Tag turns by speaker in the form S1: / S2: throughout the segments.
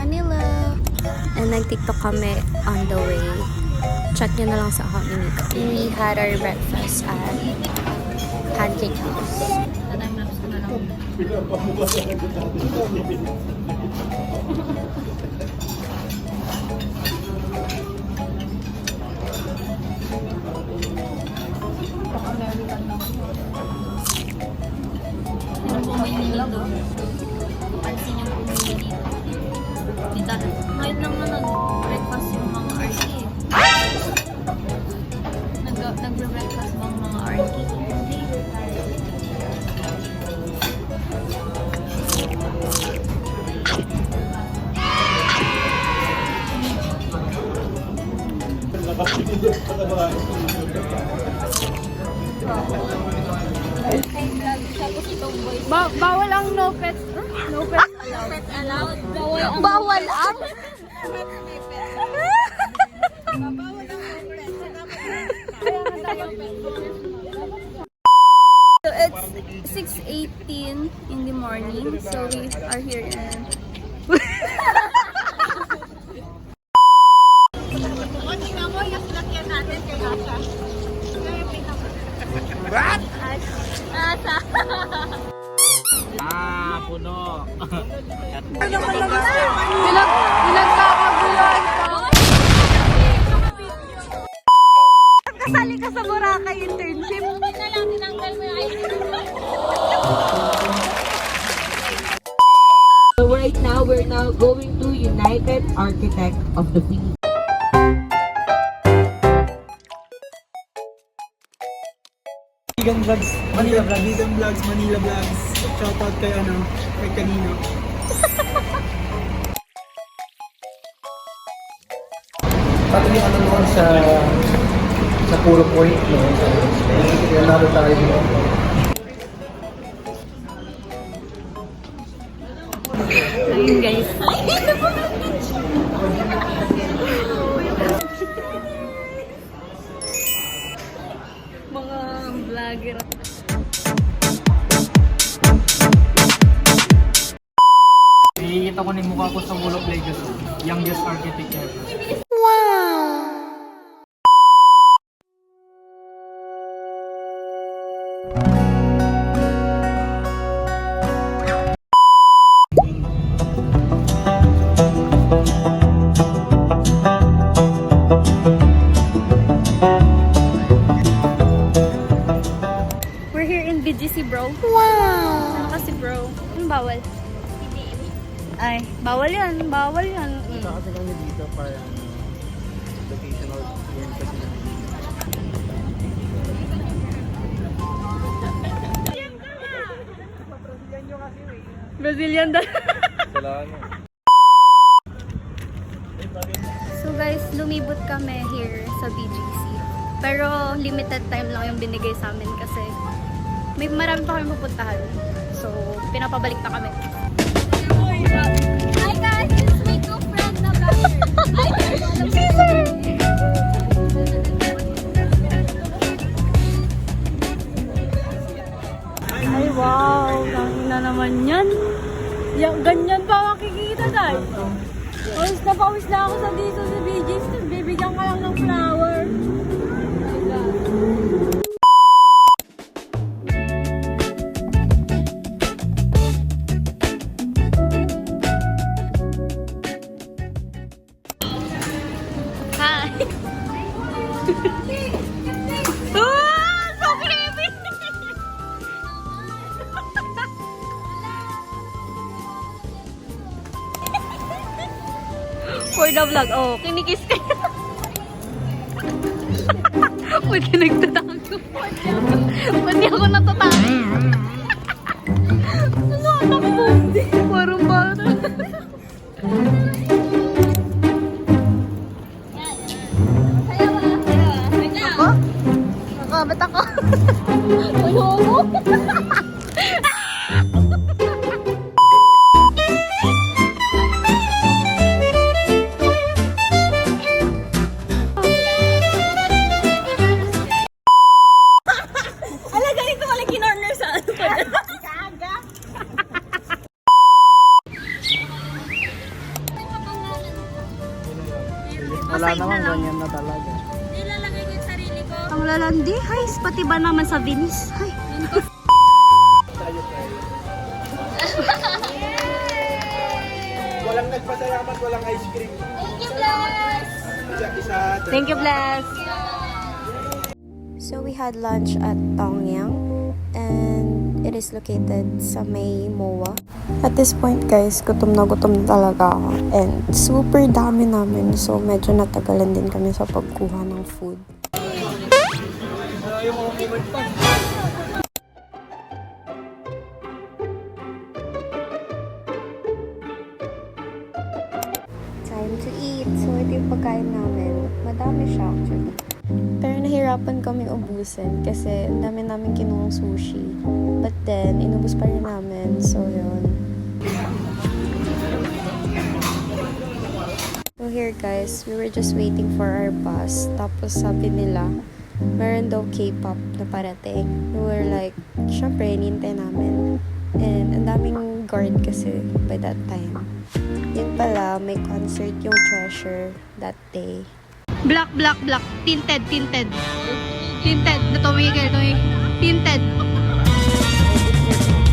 S1: Manila. And nag-TikTok kami on the way. Chat nyo na lang sa account ni Mika. We had our breakfast at Pancake House. Time-lapse ko na lang.
S2: Pansin yung pumili dito. Dito, ngayon lang na nag-breakfast yung mga RT. Nag-breakfast bang mga RT? Hindi.
S1: Bawal ang no pets. No pets
S2: Allowed.
S1: Bawal ang? So it's 6:18 in the morning. So we are here in
S3: puno.
S1: Pinagkakagulan ka. Kasali ka sa Boracay internship.
S4: So right now, we're now going to United Architect of the Philippines.
S3: Vegan Vlogs, Manila Vlogs. Vegan Vlogs, Manila Vlogs. Shoutout kay kay kanino. Pati yung noon sa puro point, no? Kaya natin tayo dito.
S1: Ayun guys. Mga vlogger.
S3: Nakikita ko na yung mukha ko sa Wall of Legacy. Youngest architect ever.
S1: We're here in BGC, bro. Wow! Ano kasi, bro? Anong bawal? Ay, bawal yan. Bawal yan.
S3: Kasi kami dito para vocational experience kasi
S1: Brazilian daw. So guys, lumibot kami here sa BGC. Pero limited time lang yung binigay sa amin kasi may marami pa kami pupuntahan. So, pinapabalik na kami.
S2: Hi guys, this is my good friend na
S1: Ay, wow! Tangin na naman yan. Ganyan pa makikita, dahil. Pawis na ako sa dito sa BGC. Bibigyan ka lang ng flower. Hi! So creepy! For the vlog, oh, kinikiss ka. Pwede nagtatago. Pwede ako natatago. Ano anak mo? Parang bata. Ako? Nakabit ako. Uyo-uyo.
S3: Wala
S2: Side
S3: naman,
S2: na lang.
S3: ganyan na talaga.
S2: Nilalagay ko yung sarili ko.
S1: Ang lalandi, hay, pati ba naman sa Venice? Hay.
S3: Walang nagpasalamat, walang ice cream.
S2: Thank you, Bless!
S3: Isa.
S1: Thank you, Bless. So we had lunch at Tongyang and it is located sa may MOA. At this point guys, gutom na talaga ako and super dami namin so medyo natagalan din kami sa pagkuha ng food. Time to eat. So ito yung pagkain namin. Madami siya actually. Pero nahirapan kami ubusin kasi ang dami namin kinuhang sushi. But then, inubos pa rin namin. So, yun. So here guys, we were just waiting for our bus. Tapos sabi nila, meron daw K-pop na parating. We were like, syempre, hinintay namin. And ang daming guard kasi by that time. Yun pala, may concert yung Treasure that day.
S2: Black. Tinted. Tinted. Tumigil. Tinted.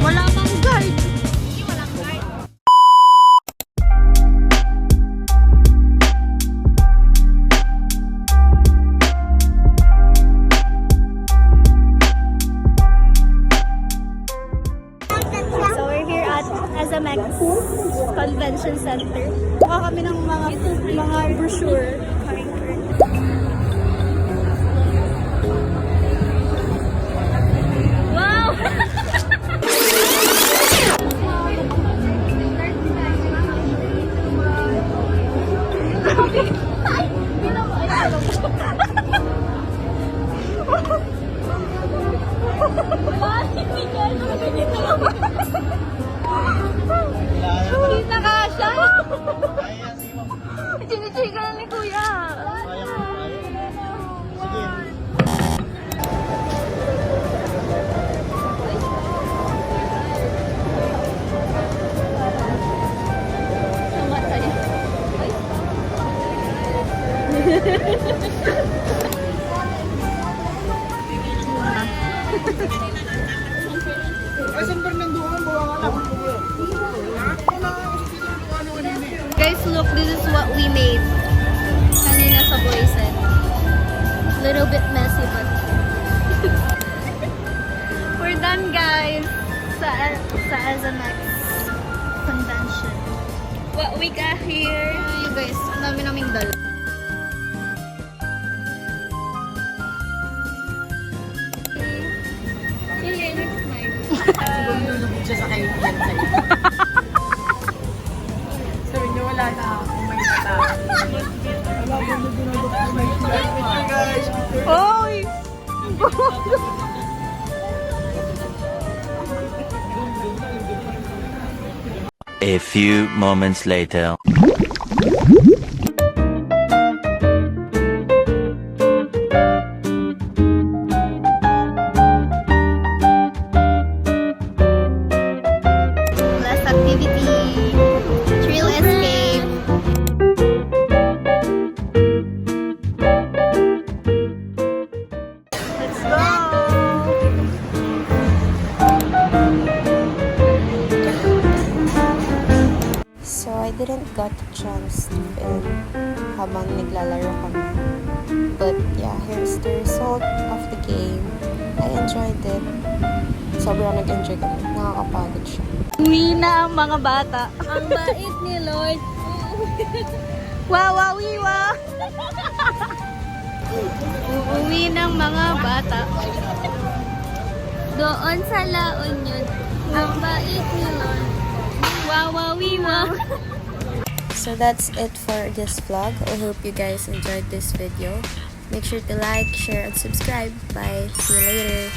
S2: Wala mang guard.
S1: So we're here at SMX Convention Center. Kuha kami ng mga brochure.
S2: Wow! Kita ka siya! Chinichika na ni Kuya!
S1: Guys, look, this is what we made. Kanina sa Boysen. Little bit messy, but we're done, guys. Sa SMX Convention.
S2: What we got here?
S1: Ayun, guys, ang dami naming dala.
S4: Siya sa kaibigan sa'yo. Sabi niyo, wala na ako. May mata.
S1: Hoy!
S5: A few moments later.
S1: Last activity. Thrill escape. Let's go! So, I didn't got the chance to film habang naglalaro kami. But yeah, here's the result of the game. I enjoyed it. Sobrang nag-enjoy kami. Nakakapagod siya. Uwi na ang mga bata.
S2: Ang bait ni Lord.
S1: Wawawiwa! Uuwi ng mga bata.
S2: Doon sa La Union. Ang bait ni Lord. Wawawiwa.
S1: So that's it for this vlog. I hope you guys enjoyed this video. Make sure to like, share, and subscribe. Bye. See you later.